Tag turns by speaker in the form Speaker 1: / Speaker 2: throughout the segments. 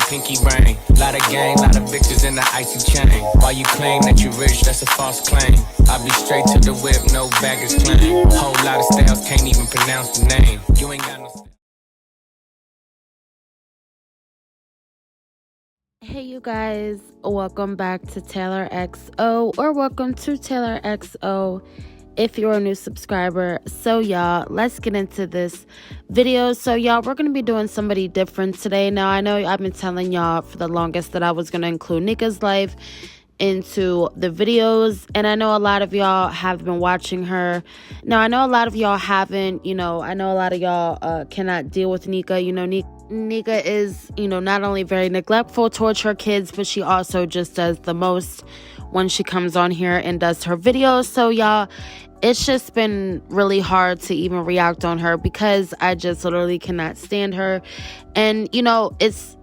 Speaker 1: pinky ring. Lot of gang, lot of bitches in the icy chain. While you claim that you rich, that's a false claim. I be straight to the whip, no baggage claim. Whole lot of styles, can't even pronounce the name. You ain't got no.
Speaker 2: Hey you guys, welcome back to Taylor XO, or welcome to Taylor XO if you're a new subscriber. So y'all, let's get into this video. So y'all, we're going to be doing somebody different today. Now I know I've been telling y'all for the longest that I was going to include NIKKA's life into the videos, and I know a lot of y'all have been watching her. Now I know a lot of y'all haven't. I know a lot of y'all cannot deal with Nikka. Nikka is, not only very neglectful towards her kids, but she also just does the most when she comes on here and does her videos. So y'all, it's just been really hard to even react on her because I just literally cannot stand her. And it's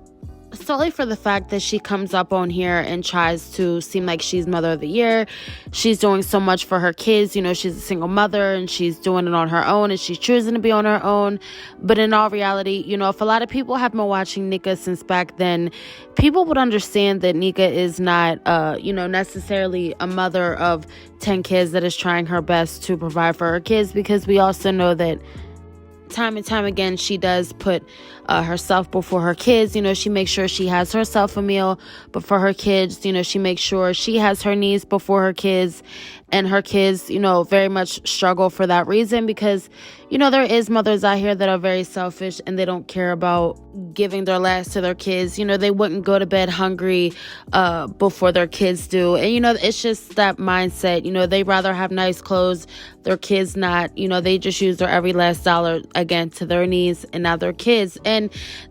Speaker 2: solely for the fact that she comes up on here and tries to seem like she's mother of the year. She's doing so much for her kids. She's a single mother and she's doing it on her own and she's choosing to be on her own. But in all reality, if a lot of people have been watching Nikka since back then, people would understand that Nikka is not, necessarily a mother of 10 kids that is trying her best to provide for her kids, because we also know that time and time again, she does put herself before her kids. She makes sure she has herself a meal before her kids. She makes sure she has her needs before her kids. And her kids, very much struggle for that reason because, there is mothers out here that are very selfish and they don't care about giving their last to their kids. They wouldn't go to bed hungry before their kids do. And, it's just that mindset. They rather have nice clothes, their kids not. They just use their every last dollar, again, to their needs and not their kids. And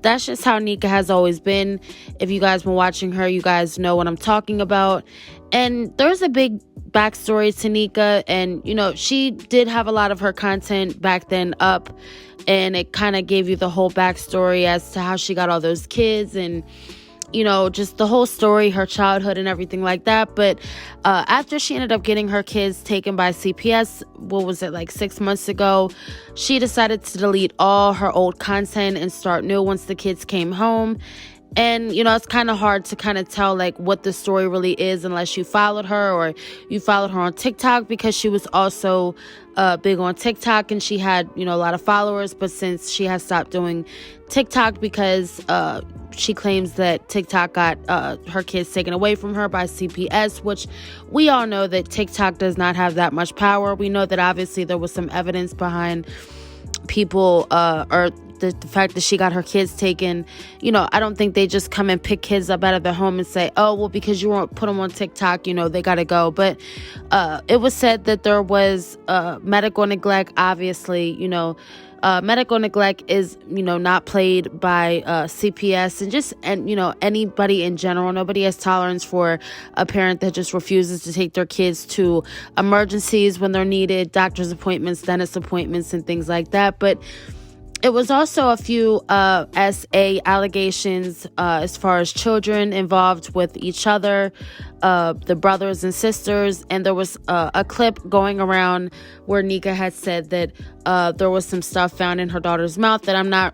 Speaker 2: that's just how Nikka has always been. If you guys been watching her, you guys know what I'm talking about. And there's a big backstory to Nikka, and she did have a lot of her content back then up, and it kind of gave you the whole backstory as to how she got all those kids and just the whole story, her childhood and everything like that. But after she ended up getting her kids taken by CPS, what was it, like 6 months ago, she decided to delete all her old content and start new once the kids came home. And, it's kind of hard to kind of tell, like, what the story really is unless you followed her or you followed her on TikTok, because she was also big on TikTok and she had, a lot of followers. But since she has stopped doing TikTok because she claims that TikTok got her kids taken away from her by CPS, which we all know that TikTok does not have that much power. We know that obviously there was some evidence behind people or the fact that she got her kids taken. I don't think they just come and pick kids up out of their home and say, oh, well, because you won't put them on TikTok, they got to go. But it was said that there was medical neglect. Obviously, medical neglect is, not played by CPS and anybody in general. Nobody has tolerance for a parent that just refuses to take their kids to emergencies when they're needed, doctor's appointments, dentist appointments, and things like that. But it was also a few SA allegations as far as children involved with each other, the brothers and sisters. And there was a clip going around where Nikka had said that there was some stuff found in her daughter's mouth that I'm not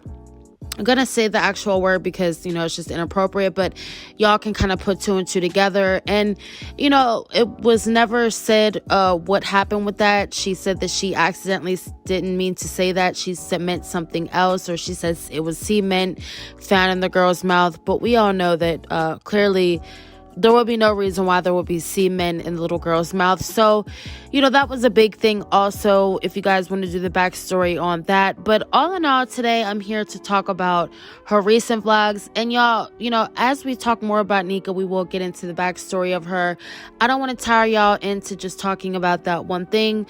Speaker 2: going to say the actual word because, it's just inappropriate, but y'all can kind of put two and two together. And, it was never said what happened with that. She said that she accidentally didn't mean to say that. She meant something else, or she says it was cement found in the girl's mouth. But we all know that clearly there would be no reason why there would be semen in the little girl's mouth. So, that was a big thing also, if you guys want to do the backstory on that. But all in all, today I'm here to talk about her recent vlogs. And y'all, as we talk more about Nikka, we will get into the backstory of her. I don't want to tire y'all into just talking about that one thing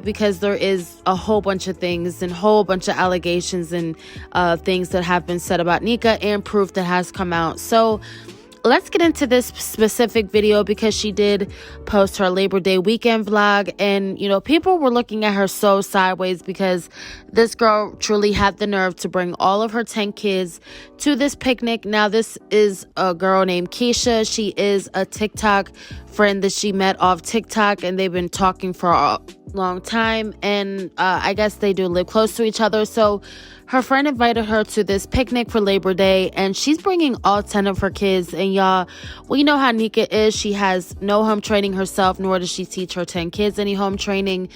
Speaker 2: because there is a whole bunch of things and whole bunch of allegations and things that have been said about Nikka and proof that has come out. So let's get into this specific video because she did post her Labor Day weekend vlog, and people were looking at her so sideways because this girl truly had the nerve to bring all of her 10 kids to this picnic. Now, this is a girl named Keisha. She is a TikTok friend that she met off TikTok, and they've been talking for a long time, and I guess they do live close to each other. So her friend invited her to this picnic for Labor Day, and she's bringing all 10 of her kids. And y'all, well, you know how Nika is. She has no home training herself, nor does she teach her 10 kids any home training.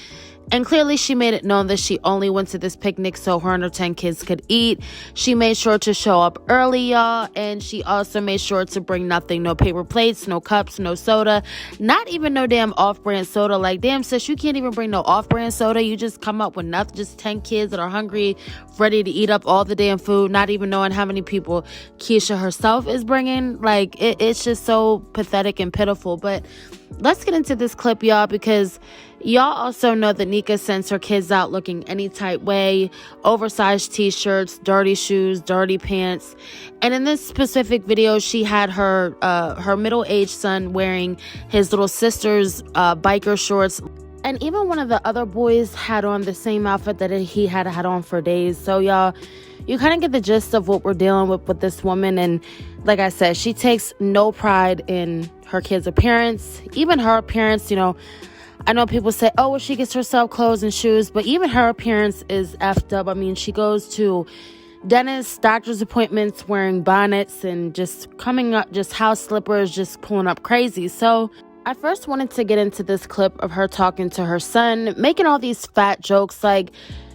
Speaker 2: And clearly she made it known that she only went to this picnic so her and her 10 kids could eat. She made sure to show up early, y'all. And she also made sure to bring nothing. No paper plates, no cups, no soda. Not even no damn off-brand soda. Like, damn, sis, you can't even bring no off-brand soda. You just come up with nothing. Just 10 kids that are hungry, ready to eat up all the damn food. Not even knowing how many people Keisha herself is bringing. Like, it's just so pathetic and pitiful. But let's get into this clip, y'all, because y'all also know that Nika sends her kids out looking any type way. Oversized t-shirts, dirty shoes, dirty pants. And in this specific video, she had her middle-aged son wearing his little sister's biker shorts. And even one of the other boys had on the same outfit that he had on for days. So y'all, you kind of get the gist of what we're dealing with this woman. And like I said, she takes no pride in her kids' appearance, even her appearance. You know, I know people say, oh, well, she gets herself clothes and shoes, but even her appearance is effed up. I mean, she goes to dentists, doctor's appointments, wearing bonnets and just coming up, just house slippers, just pulling up crazy. So I first wanted to get into this clip of her talking to her son, making all these fat jokes. Like,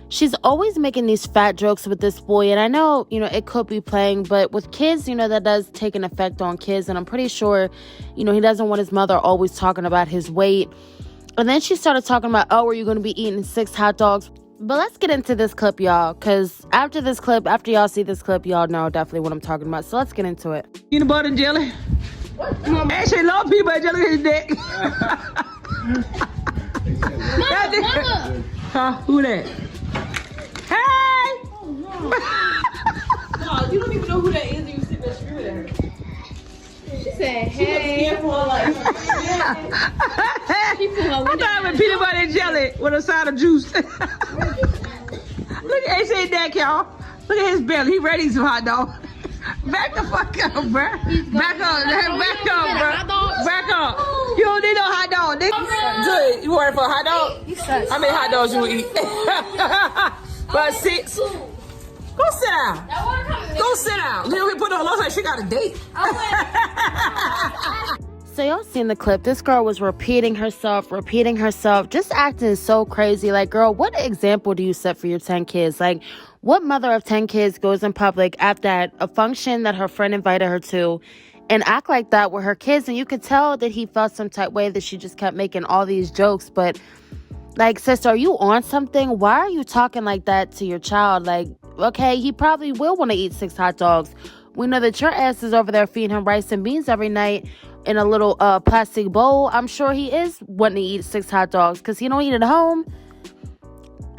Speaker 2: she's always making these fat jokes with this boy. And I know, you know, it could be playing, but with kids, you know, that does take an effect on kids. And I'm pretty sure, you know, he doesn't want his mother always talking about his weight. And then she started talking about, oh, are you going to be eating 6 hot dogs? But let's get into this clip, y'all, because after y'all see this clip, y'all know definitely what I'm talking about. So let's get into it.
Speaker 3: Peanut butter and jelly. Actually, love peanut butter and jelly in his neck.
Speaker 4: Mama.
Speaker 3: Huh? Who that? Hey!
Speaker 4: No, you don't even know who that is, and you sit there screaming at her. She said, hey.
Speaker 3: I thought it was peanut butter and jelly with a side of juice. Look at AJ neck, y'all. Look at his belly. He ready some hot dog. Back the fuck up, bruh. Back up, bruh. Back up. You don't need no hot dog, nigga. Good. You working for a hot dog? How many hot dogs you eat? About 6. Go sit down. Go sit down. Little bit put on. Looks like she got a date.
Speaker 2: So y'all seen the clip. This girl was repeating herself, just acting so crazy. Like, girl, what example do you set for your 10 kids? Like, what mother of 10 kids goes in public at a function that her friend invited her to and act like that with her kids? And you could tell that he felt some type way, that she just kept making all these jokes. But like, sister, are you on something? Why are you talking like that to your child? Like, okay, he probably will want to eat 6 hot dogs. We know that your ass is over there feeding him rice and beans every night in a little plastic bowl. I'm sure he is wanting to eat 6 hot dogs because he don't eat at home.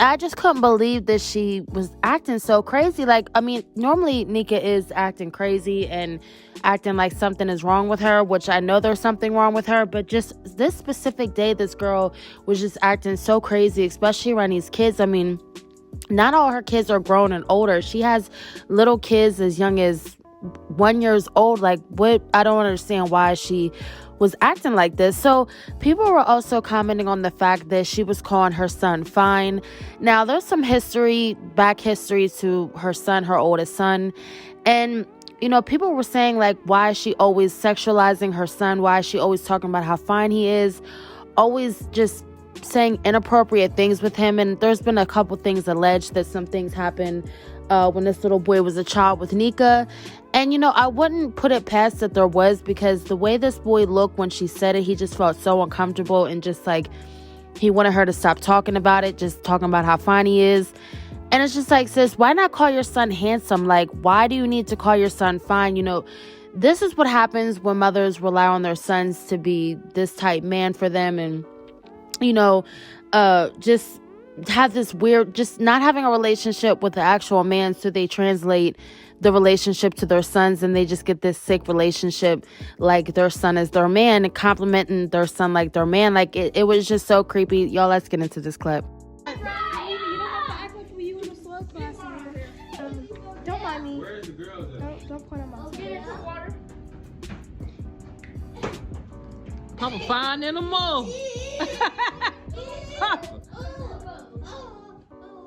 Speaker 2: I just couldn't believe that she was acting so crazy. Like, I mean, normally Nika is acting crazy and acting like something is wrong with her, which I know there's something wrong with her, but just this specific day, this girl was just acting so crazy, especially around these kids. I mean, not all her kids are grown and older. She has little kids as young as 1 year old. Like, what? I don't understand why she was acting like this. So people were also commenting on the fact that she was calling her son fine. Now, there's some back history to her son, her oldest son. And, you know, people were saying, like, why is she always sexualizing her son? Why is she always talking about how fine he is? Always just saying inappropriate things with him. And there's been a couple things alleged that some things happened when this little boy was a child with Nika. And, you know, I wouldn't put it past that there was, because the way this boy looked when she said it, he just felt so uncomfortable and just like he wanted her to stop talking about it, just talking about how fine he is. And it's just like, sis, why not call your son handsome? Like, why do you need to call your son fine? You know, this is what happens when mothers rely on their sons to be this type man for them. And, you know, just have this weird, just not having a relationship with the actual man, so they translate the relationship to their sons, and they just get this sick relationship like their son is their man, and complimenting their son like their man. Like, it was just so creepy. Y'all, let's get into this clip.
Speaker 5: Don't mind me. Where's the girls at? Don't point at my
Speaker 3: Papa fine in the mall.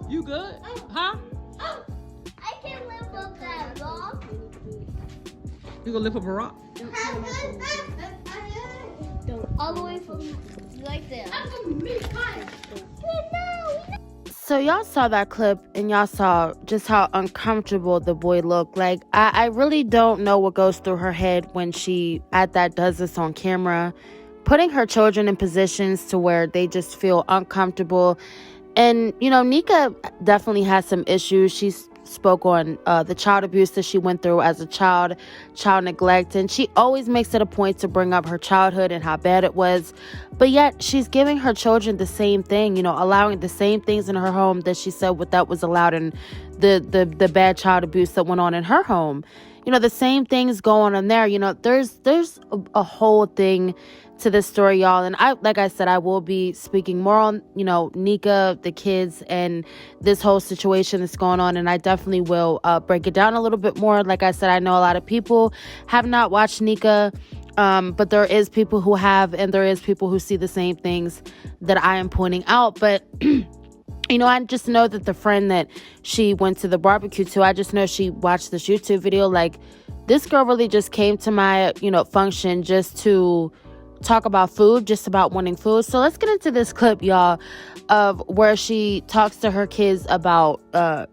Speaker 3: You good? Huh?
Speaker 5: I can lift up that rock.
Speaker 3: You gonna lift up a rock?
Speaker 5: All the way from like there.
Speaker 2: So y'all saw that clip and y'all saw just how uncomfortable the boy looked. Like, I really don't know what goes through her head when she does this on camera, putting her children in positions to where they just feel uncomfortable. And, you know, Nika definitely has some issues. She spoke on the child abuse that she went through as a child neglect. And she always makes it a point to bring up her childhood and how bad it was. But yet she's giving her children the same thing, you know, allowing the same things in her home that she said that was allowed in the bad child abuse that went on in her home. You know, the same things going on there. You know, there's a whole thing to this story, y'all. And like I said, I will be speaking more on, you know, Nika, the kids, and this whole situation that's going on. And I definitely will break it down a little bit more. Like I said, I know a lot of people have not watched Nika, but there is people who have, and there is people who see the same things that I am pointing out. But you know, I just know that the friend that she went to the barbecue to, I just know she watched this YouTube video. Like, this girl really just came to my, you know, function just to talk about food, just about wanting food. So let's get into this clip, y'all, of where she talks to her kids about to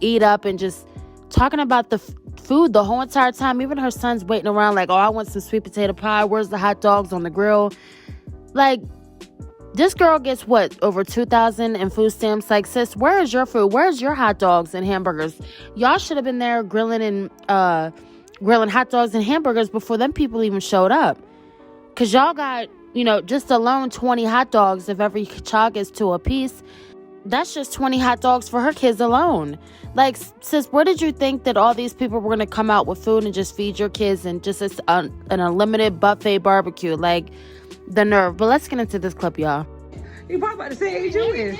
Speaker 2: eat up and just talking about the food the whole entire time. Even her son's waiting around like, oh, I want some sweet potato pie. Where's the hot dogs on the grill? Like, this girl gets what, over 2,000 in food stamps? Like, sis, where is your food? Where's your hot dogs and hamburgers? Y'all should have been there grilling hot dogs and hamburgers before them people even showed up. Because y'all got, you know, just alone 20 hot dogs. If every child gets 2 apiece, that's just 20 hot dogs for her kids alone. Like, sis, where did you think that all these people were going to come out with food and just feed your kids and just an unlimited buffet barbecue? Like, the nerve. But let's get into this clip, y'all.
Speaker 3: You probably about the same age you is.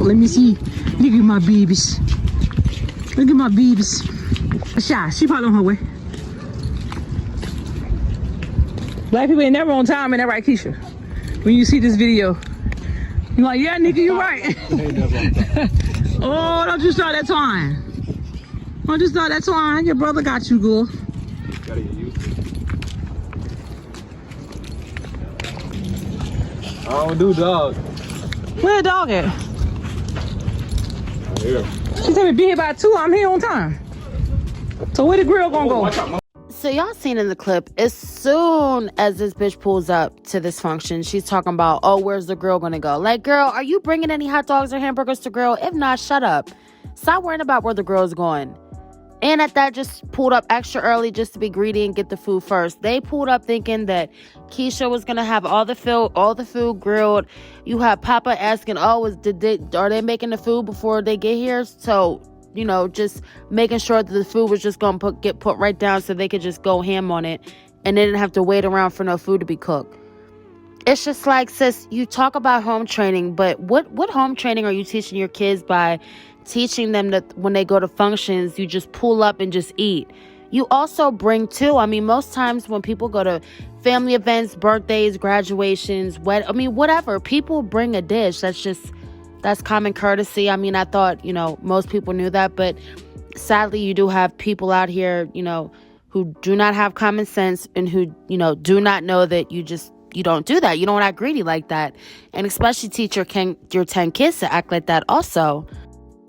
Speaker 3: Let me see. Look at my babies. Look at my babies. Shy, she probably on her way. Black people ain't never on time, ain't that right, Keisha? When you see this video, you're like, yeah, nigga, you're right. Oh, don't you start that twine. Don't you start that twine. Your brother got you, girl.
Speaker 6: Gotta get used to it. I don't do dog.
Speaker 3: Where the dog at?
Speaker 6: Right here.
Speaker 3: She told me be here by 2. I'm here on time. So where the grill gonna go?
Speaker 2: So y'all seen in the clip, as soon as this bitch pulls up to this function, she's talking about, oh, where's the grill gonna go? Like, girl, are you bringing any hot dogs or hamburgers to grill? If not, shut up. Stop worrying about where the grill's going. And at that, just pulled up extra early just to be greedy and get the food first. They pulled up thinking that Keisha was gonna have all the food grilled. You have Papa asking, oh, are they making the food before they get here? So, you know, just making sure that the food was just gonna get put right down so they could just go ham on it, and they didn't have to wait around for no food to be cooked. It's just like, sis, you talk about home training, but what home training are you teaching your kids by teaching them that when they go to functions, you just pull up and just eat? You also bring too. I mean, most times when people go to family events, birthdays, graduations, whatever, people bring a dish. That's common courtesy. I mean, I thought, you know, most people knew that, but sadly, you do have people out here, you know, who do not have common sense and who, you know, do not know that you don't do that. You don't act greedy like that. And especially teach your 10 kids to act like that also.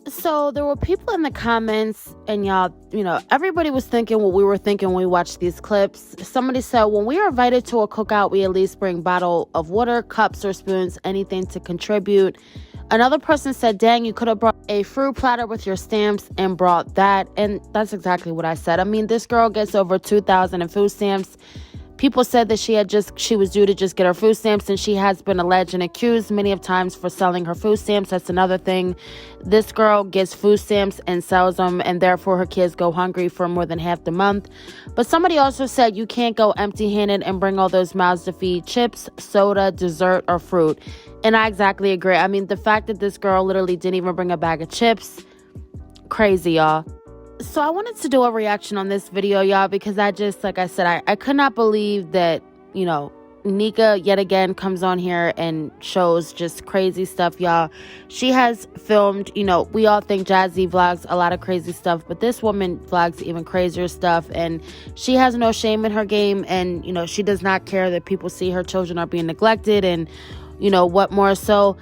Speaker 2: So there were people in the comments, and y'all, you know, everybody was thinking what we were thinking when we watched these clips. Somebody said, when we are invited to a cookout, we at least bring bottle of water, cups or spoons, anything to contribute. Another person said, dang, you could have brought a fruit platter with your stamps and brought that. And that's exactly what I said. I mean, this girl gets over 2,000 in food stamps. People said that she was due to just get her food stamps, and she has been alleged and accused many of times for selling her food stamps. That's another thing. This girl gets food stamps and sells them, and therefore her kids go hungry for more than half the month. But somebody also said you can't go empty-handed and bring all those mouths to feed chips, soda, dessert, or fruit. And I exactly agree. I mean, the fact that this girl literally didn't even bring a bag of chips, crazy, y'all. So I wanted to do a reaction on this video, y'all, because I just, like I said, I could not believe that, you know, Nika yet again comes on here and shows just crazy stuff, y'all. She has filmed, you know, we all think Jazzy vlogs a lot of crazy stuff, but this woman vlogs even crazier stuff, and she has no shame in her game, and, you know, she does not care that people see her children are being neglected and, you know, what more. So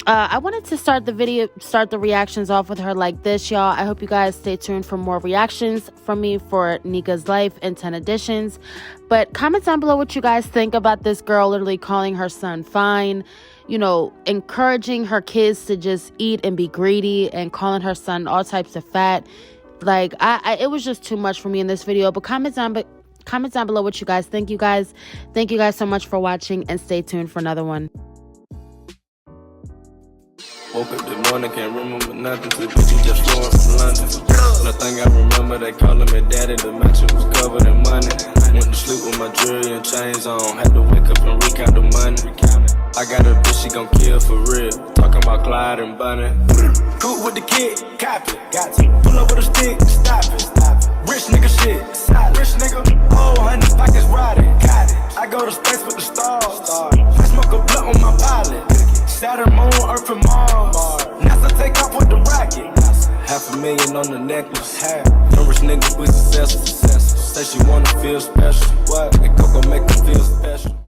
Speaker 2: I wanted to start the reactions off with her like this, y'all. I hope you guys stay tuned for more reactions from me for Nika's life in 10 editions. But comment down below what you guys think about this girl literally calling her son fine, you know, encouraging her kids to just eat and be greedy, and calling her son all types of fat. Like, it was just too much for me in this video. But comment down below what you guys think, you guys. Thank you guys so much for watching, and stay tuned for another one.
Speaker 7: Woke up this morning, can't remember nothing. Two bitches just flowing from London. Nothing I remember, they calling me daddy. The mansion was covered in money. Went to sleep with my jewelry and chains on. Had to wake up and recount the money. I got a bitch, she gon' kill for real. Talking about Clyde and Bunny. Cool with the kid, copy. Got to pull up with a stick, stop it. Rich nigga shit, rich nigga. Oh, honey, pockets riding. I go to space with the stars. I smoke a blunt on my pilot. Saturn, Moon, Earth, and Mars. NASA take off with the rocket. $500,000 on the necklace. Them rich niggas, we successful. Say she wanna feel special. What? They go make her feel special.